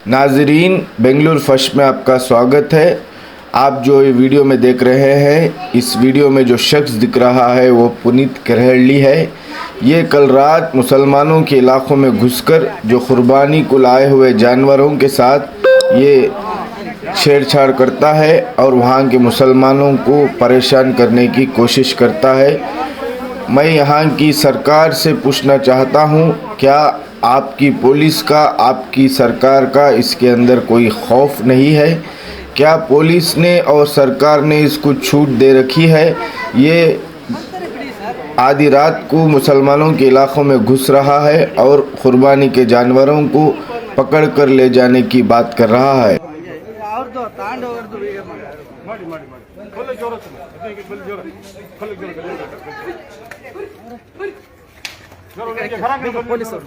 नाजरीन, बेंगलुरु फर्स्ट में आपका स्वागत है। आप जो ये वीडियो में देख रहे हैं, इस वीडियो में जो शख्स दिख रहा है वो पुनीत करहली है। ये कल रात मुसलमानों के इलाकों में घुसकर जो कुर्बानी को लाए हुए जानवरों के साथ ये छेड़छाड़ करता है और वहाँ के मुसलमानों को परेशान करने की कोशिश करता है। मैं यहाँ की सरकार से पूछना चाहता हूँ, क्या आपकी पुलिस का, आपकी सरकार का इसके अंदर कोई खौफ नहीं है? क्या पुलिस ने और सरकार ने इसको छूट दे रखी है? ये आधी रात को मुसलमानों के इलाकों में घुस रहा है और कुर्बानी के जानवरों को पकड़ कर ले जाने की बात कर रहा है।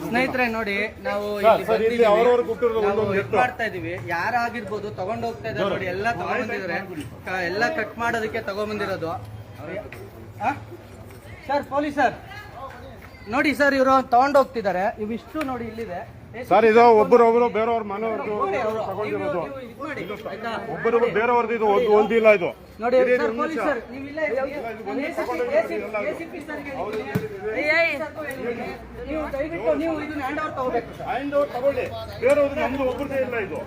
ಸ್ನೇಹಿತರೆ ನೋಡಿ, ನಾವು ಮಾಡ್ತಾ ಇದೀವಿ, ಯಾರಾಗಿರ್ಬೋದು ತಗೊಂಡ್ ಹೋಗ್ತಾ ಇದ್ದಾರೆ ನೋಡಿ, ಎಲ್ಲ ತಗೊಂಡ್ಬಂದಿದ್ದಾರೆ, ಎಲ್ಲ ಕಟ್ ಮಾಡೋದಕ್ಕೆ ತಗೊಂಡ್ಬಂದಿರೋದು ಸರ್. ಪೊಲೀಸರ್ ನೋಡಿ ಸರ್, ಇವರು ತಗೊಂಡ್ ಹೋಗ್ತಿದ್ದಾರೆ, ಇವಿಷ್ಟು ನೋಡಿ ಇಲ್ಲಿದೆ ಸರ್. ಇದು ಒಬ್ಬರೊಬ್ರು ಬೇರೆಯವ್ರ ಮನೆಯವ್ರದ್ದು ತಗೊಂಡಿರೋದು, ಒಬ್ಬರು ಬೇರೆಯವ್ರದ್ದು, ಇದು ಒಂದಿಲ್ಲ. ಇದು ನೋಡಿ ಸರ್, ಪೊಲೀಸರ್ ನೀವು ಇಲ್ಲೇ ನೀವು ಇದನ್ನ ಹ್ಯಾಂಡ್ ಓವರ್ ತಗೋಬೇಕು. ಹ್ಯಾಂಡ್ ಓವರ್ ತಗೊಳ್ಳಿ, ಬೇರೆಯವ್ರದ್ದು ನಮ್ದು ಒಬ್ಬರದೇ ಇಲ್ಲ. ಇದು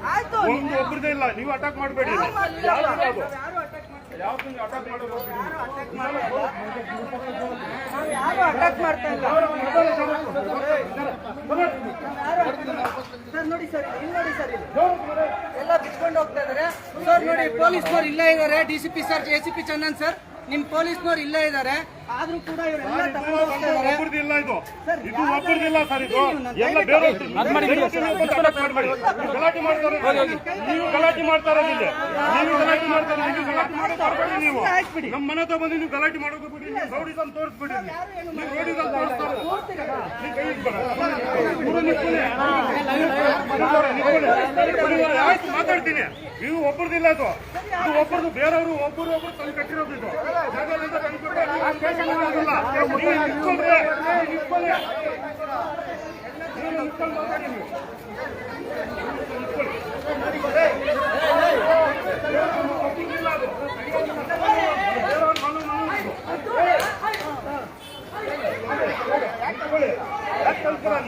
ಒಂದು ಒಬ್ಬರದೇ ಇಲ್ಲ. ನೀವು ಅಟ್ಯಾಕ್ ಮಾಡಬೇಡಿ. ಅಟ್ಯಾಕ್ ಮಾಡೋದು ಯಾರು ಅಟ್ಯಾಕ್ ಮಾಡ್ತಾ ಇಲ್ಲ ಸರ್. ನೋಡಿ ಸರ್, ಇಲ್ಲಿ ನೋಡಿ ಸರ್, ಎಲ್ಲ ಬಿಚ್ಕೊಂಡು ಹೋಗ್ತಾ ಇದಾರೆ ಸರ್. ನೋಡಿ ಪೊಲೀಸ್ನವ್ರು ಇಲ್ಲೇ ಇದ್ದಾರೆ, DCP sir, ACP Chandan sir, ನಿಮ್ ಪೊಲೀಸ್ನವ್ರು ಇಲ್ಲೇ ಇದ್ದಾರೆ. ಆದ್ರೂ ಕೂಡ ಇವರೆಲ್ಲ ತಗೊಂಡು ಹೋಗ್ತಾ ಇದ್ದಾರೆ. ಒಬ್ಬರದಿಲ್ಲ, ಇದು ಇದು ಒಬ್ಬರದಿಲ್ಲ ಸರ್. ಇದು ಎಲ್ಲ ಬೇರೆ ಗಲಾಟೆ ಮಾಡ್ತಾರೆ. ನೀವು ಗಲಾಟೆ ಮಾಡ್ತಾ ಇರೋದಿಲ್ಲ, ನೀವು ಗಲಾಟೆ ಮಾಡ್ತಾ ಇರೋದು, ಗಲಾಟೆ ಮಾಡೋದು ನೀವು ನಮ್ಮ ಮನೆ ಹತ್ರ ಬಂದು ನೀವು ಗಲಾಟೆ ಮಾಡೋದು ಬಿಡಿ. ನೀವು ರೌಡಿಸಂ ತೋರಿಸ್ಬಿಡಿ. ನೀವು ರೌಡಿಸಂ ತೋರಿಸ್ತಾರೆ. ಮಾತಾಡ್ತೀನಿ. ನೀವು ಒಬ್ಬರದಿಲ್ಲ, ಇದು ಇದು ಒಬ್ಬರದು, ಬೇರೆಯವರು ಒಬ್ಬರು ತಂದು ಕಟ್ಟಿರೋದು. ಇದು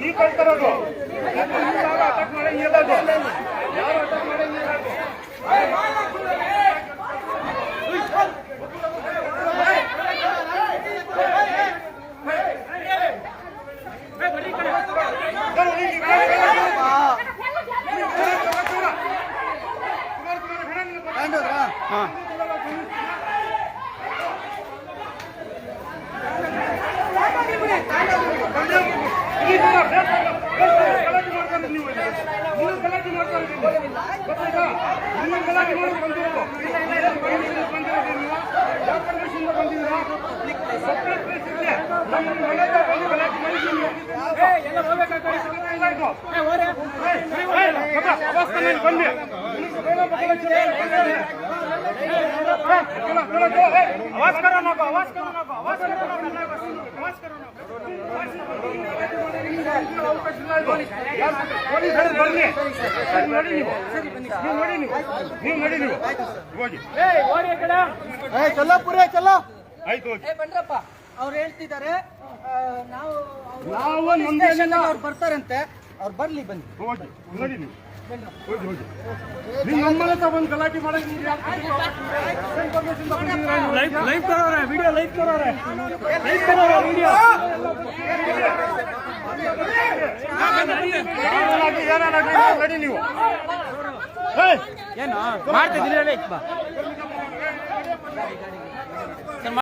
ನೀವು ಕಳ್ತಾರದು ಅಟ್ಯಾಕ್ ಮಾಡಂಗಿಲ್ಲ. ಯಾರು ಅಟ್ಯಾಕ್ ಮಾಡಂಗಿಲ್ಲ. आवाज करो ना, आवाज करो ना, आवाज करो ना, आवाज करो ना. ಚಲೋ ಪುರೇ ಚಲೋ. ಆಯ್ತು, ಬಂದ್ರಪ್ಪ, ಅವ್ರು ಹೇಳ್ತಿದ್ದಾರೆ ನಾವು ನಾವು ಅವ್ರು ಬರ್ತಾರಂತೆ, ಅವ್ರು ಬರ್ಲಿ, ಬನ್ನಿ. ಹೋಗಿ ನೋಡಿ, ನೀವು ಹೋಗಿ ಹೋಗಿ. ನೀವು ನಮ್ಮ ಮನೆ ಹತ್ರ ಬಂದು ಗಲಾಟೆ ಮಾಡಕ್ಕೆ ಲೈವ್ ಕರೋರೆ, ವಿಡಿಯೋ ಲೈವ್ ಕರೋರೆ, ಲೈವ್ ಕರೋರೆ ವಿಡಿಯೋ. ನಡಿ ನೀವು ಏನು ಮಾಡ್ತಿದ್ದೀರಿ?